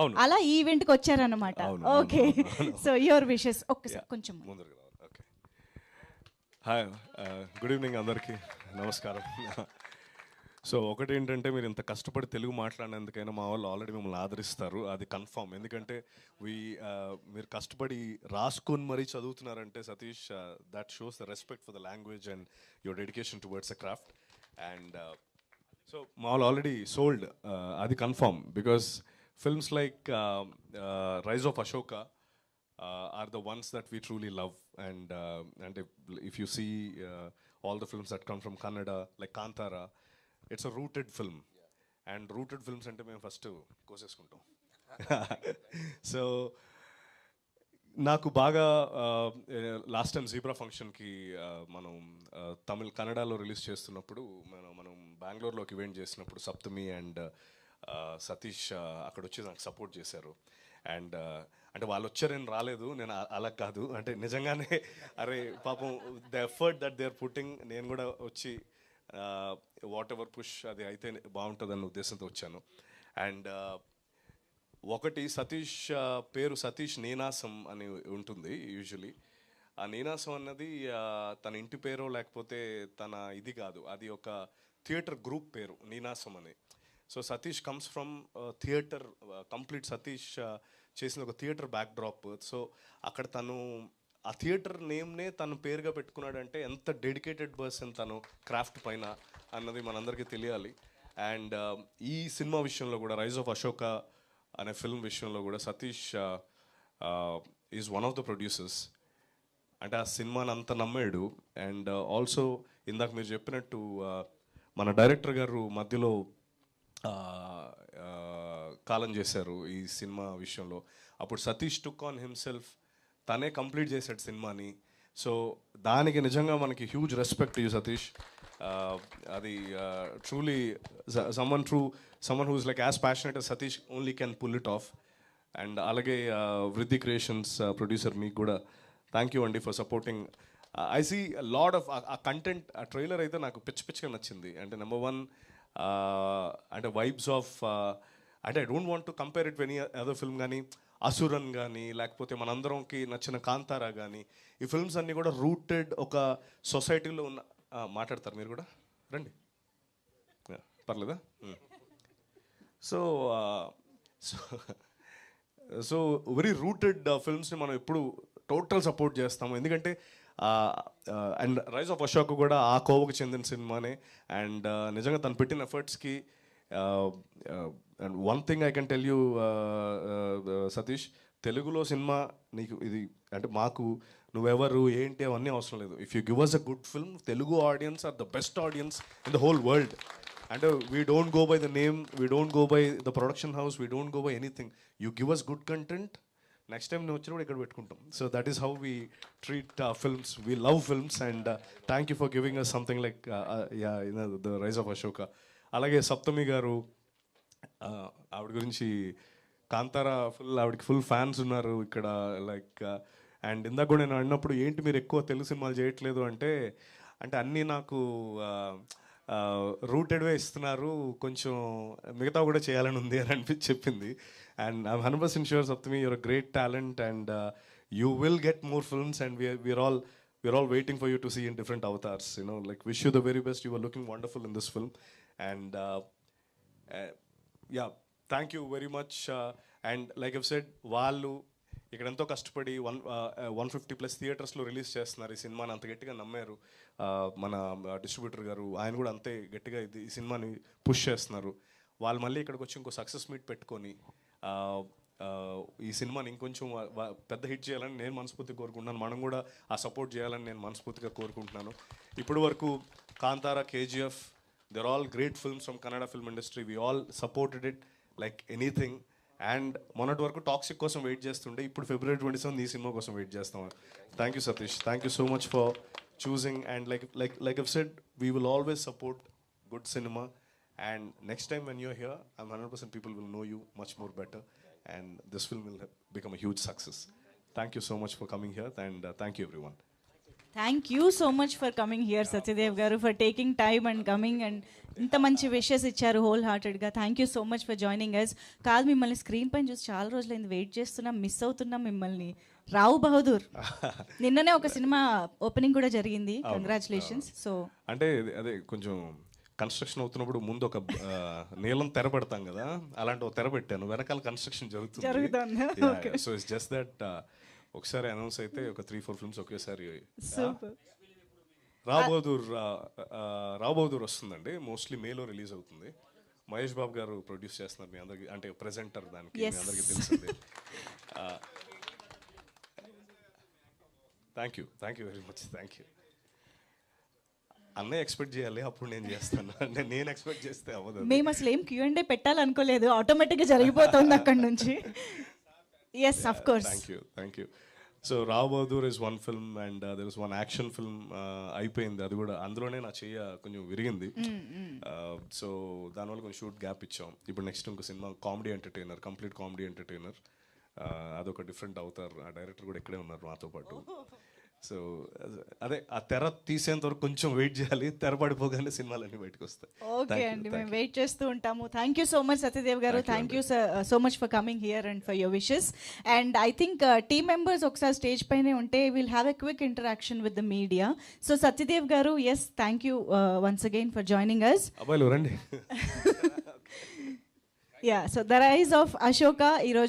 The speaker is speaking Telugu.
అవును. అలా ఈ ఈవెంట్కి వచ్చారన్నమాట. అవును, ఓకే, అవును. సో యువర్ విషెస్ ఒక్కసారి కొంచెం ముందరికి రావాలి. ఓకే. హాయ్, గుడ్ ఈవినింగ్ అందరికీ, నమస్కారం. సో ఒకటి ఏంటంటే, మీరు ఇంత కష్టపడి తెలుగు మాట్లాడినందుకైనా మా వాళ్ళు ఆల్రెడీ మిమ్మల్ని ఆదరిస్తారు, అది కన్ఫర్మ్. ఎందుకంటే వీ మీరు కష్టపడి రాసుకొని మరీ చదువుతున్నారంటే Satish, that shows the respect for the language and your dedication towards a craft. And so మా వాళ్ళు ఆల్రెడీ సోల్డ్, అది confirm. Because films like rise of Ashoka are the ones that we truly love. And if you see all the films that come from Kannada, like Kantara, it's a rooted film. And rooted films ante మేము ఫస్ట్ కోసేసుకుంటాం. సో నాకు బాగా లాస్ట్ టైం జీబ్రా ఫంక్షన్కి మనం తమిళ్ కన్నడలో రిలీజ్ చేస్తున్నప్పుడు మనం బెంగళూరులోకి ఈవెంట్ చేసినప్పుడు సప్తమి అండ్ సతీష్ అక్కడ వచ్చి నాకు సపోర్ట్ చేశారు. అండ్ అంటే వాళ్ళు వచ్చారని రాలేదు, నేను అలా కాదు, అంటే నిజంగానే అరే పాపం the effort that they are putting, నేను కూడా వచ్చి వాట్ ఎవర్ పుష్ అది అయితే బాగుంటుందన్న ఉద్దేశంతో వచ్చాను. అండ్ ఒకటి సతీష్ పేరు సతీష్ నీనాసం అని ఉంటుంది యూజువలీ. ఆ నీనాసం అన్నది తన ఇంటి పేరు లేకపోతే తన ఇది కాదు, అది ఒక థియేటర్ గ్రూప్ పేరు నీనాసం అని. So Satish comes from theatre, complete Satish చేసిన ఒక థియేటర్ బ్యాక్డ్రాప్. సో అక్కడ తను ఆ థియేటర్ నేమ్నే తను పేరుగా పెట్టుకున్నాడంటే ఎంత డెడికేటెడ్ పర్సన్ తను క్రాఫ్ట్ పైన అన్నది మనందరికీ తెలియాలి. అండ్ ఈ సినిమా విషయంలో కూడా, రైజ్ ఆఫ్ అశోక అనే ఫిల్మ్ విషయంలో కూడా Satish is one of the producers. అంటే ఆ సినిమాని అంత నమ్మాడు. అండ్ ఆల్సో ఇందాక మీరు చెప్పినట్టు మన డైరెక్టర్ గారు మధ్యలో కాలం చేశారు ఈ సినిమా విషయంలో. అప్పుడు సతీష్ టుక్ ఆన్ హిమ్సెల్ఫ్, తనే కంప్లీట్ చేశాడు సినిమాని. సో దానికి నిజంగా మనకి హ్యూజ్ రెస్పెక్ట్ యూ సతీష్. అది truly someone who's like as passionate as Satish only can pull it off. And అలాగే వృద్ధి క్రియేషన్స్ ప్రొడ్యూసర్, మీకు కూడా థ్యాంక్ యూ అండి for supporting. I see lot of ఆ కంటెంట్, ఆ ట్రైలర్ అయితే నాకు పిచ్చిగా నచ్చింది. అంటే నెంబర్ వన్, అంటే వైబ్స్ ఆఫ్, అంటే I don't want to compare it any other film, కానీ అసురన్ కానీ లేకపోతే మనందరంకి నచ్చిన కాంతారా కానీ, ఈ ఫిల్మ్స్ అన్నీ కూడా రూటెడ్ ఒక సొసైటీలో ఉన్న. మాట్లాడతారు మీరు కూడా, రండి, పర్లేదా? సో సో వెరీ రూటెడ్ ఫిల్మ్స్ని మనం ఎప్పుడు టోటల్ సపోర్ట్ చేస్తాము. ఎందుకంటే అండ్ రైజ్ ఆఫ్ అశోక్ కూడా ఆ కోవకు చెందిన సినిమానే. అండ్ నిజంగా తను పెట్టిన ఎఫర్ట్స్కి, and one thing I can tell you Satish, తెలుగులో సినిమా నీకు ఇది అంటే మాకు నువ్వెవరు ఏంటి అవన్నీ అవసరం లేదు. If you give us a good film, Telugu audience are the best audience in the whole world. అంటే we don't go by the name, we don't go by the production house, we don't go by anything. You give us good content, next time నువ్వు వచ్చినప్పుడు ఇక్కడ పెట్టుకుంటాం. So that is how we treat films. We love films. And thank you for giving us something like the rise of Ashoka. అలాగే సప్తమి గారు, ఆవిడ గురించి కాంతారా ఆవిడకి ఫుల్ ఫ్యాన్స్ ఉన్నారు ఇక్కడ, లైక్. అండ్ ఇందాక కూడా నేను అన్నప్పుడు ఏంటి మీరు ఎక్కువ తెలుగు సినిమాలు చేయట్లేదు అంటే అన్నీ నాకు రూటెడ్వే ఇస్తున్నారు, కొంచెం మిగతా కూడా చేయాలని ఉంది అని చెప్పింది. And I'm 100% sure Saptami, you're a great talent and you will get more films. And we're all waiting for you to see in different avatars, like wish you the very best. You were looking wonderful in this film. And yeah, thank you very much. And like I've said, వాళ్ళు ఇక్కడ ఎంతో కష్టపడి 150+ థియేటర్స్లో రిలీజ్ చేస్తున్నారు ఈ సినిమాని. అంత గట్టిగా నమ్మారు మన డిస్ట్రిబ్యూటర్ గారు, ఆయన కూడా అంతే గట్టిగా ఈ సినిమాని పుష్ చేస్తున్నారు. వాళ్ళు మళ్ళీ ఇక్కడికి వచ్చి ఇంకో సక్సెస్ మీట్ పెట్టుకొని ఈ సినిమాని ఇంకొంచెం పెద్ద హిట్ చేయాలని నేను మనస్ఫూర్తిగా కోరుకుంటున్నాను. మనం కూడా ఆ సపోర్ట్ చేయాలని నేను మనస్ఫూర్తిగా కోరుకుంటున్నాను. ఇప్పటి వరకు Kantara, KGF, they're all great films from Kannada film industry. We all supported it like anything. And మొన్నటి వరకు టాక్సిక్ కోసం వెయిట్ చేస్తుండే, ఇప్పుడు February 27 ఈ సినిమా కోసం వెయిట్ చేస్తాం. Thank you Satish, thank you so much for choosing. And like I've said, we will always support good cinema. And next time when you're here, I'm 100% people will know you much more better. And this film will become a huge success. Thank you so much for coming here. And thank you everyone. Thank you so much for coming here Satyadev garu, for taking time and coming, and ఇంత మంచి విషెస్ ఇచ్చారు హోల్ హార్టెడ్గా. Thank you so much for joining us. కాదు, మిమ్మల్ని స్క్రీన్ పైన చూసి చాలా రోజులైంది, వెయిట్ చేస్తున్నాం, మిస్ అవుతున్నాం మిమ్మల్ని. రావు బహదూర్ నిన్ననే ఒక సినిమా ఓపెనింగ్ కూడా జరిగింది, కంగ్రాచులేషన్స్. సో అంటే అదే కొంచెం కన్స్ట్రక్షన్ అవుతున్నప్పుడు ముందు ఒక నీలం తెర పెడతాం కదా, అలాంటి ఒక తెర పెట్టాను, వెనకాల కన్స్ట్రక్షన్ జరుగుతుంది. జరుగుతుంది. సో ఇట్స్ జస్ట్ దట్ ఒకసారి అనౌన్స్ అయితే ఒక 3-4 ఫిల్మ్స్ ఒకేసారి. సూపర్. రాబోదూర్ వస్తుందండి, మోస్ట్లీ మేలో రిలీజ్ అవుతుంది. మహేష్ బాబు గారు ప్రొడ్యూస్ చేస్తున్నారు, మీ అందరికి అంటే ప్రెజెంటర్, దానికి మీ అందరికీ తెలిసింది. Thank you very much, thank you. అన్నయ్య ఎక్స్పెక్ట్ చేయాలి, అప్పుడు నేను చేస్తాను. అంటే నేను ఎక్స్పెక్ట్ చేస్తే అవ్వదు. మేము అసలు ఏం Q&A పెట్టాలనుకోలేదు, ఆటోమేటిక్గా జరిగిపోతుంది అక్కడ నుంచి. Yes, of course. Thank you. So రాబోదూర్ is one film and there is one action film అయిపోయింది, అది కూడా అందులోనే నా చెయ్య కొంచెం విరిగింది. సో దానివల్ల కొంచెం షూట్ గ్యాప్ ఇచ్చాం. ఇప్పుడు నెక్స్ట్ ఇంకో cinema comedy entertainer, complete comedy entertainer, అదొక డిఫరెంట్ అవుతారు. ఆ డైరెక్టర్ కూడా ఇక్కడే ఉన్నారు మాతో పాటు. సో అదే ఆ తెర తీసేంత వరకు కొంచెం వెయిట్ చేయాలి, తెర పడిపోగానే సినిమాలన్నీ బయటకు వస్తాయి. ఓకే అండి, మేము వెయిట్ చేస్తూ ఉంటాము. Thank you so much Satyadev garu, thank you so much for coming here and for your wishes. And I think team members ఒకసారి స్టేజ్ పైనే ఉంటే will have a quick interaction with the media. So Satyadev garu, yes, thank you once again for joining us. అబ్బాయిలు రండి. Yeah, so the rise of Ashoka ఈరోజు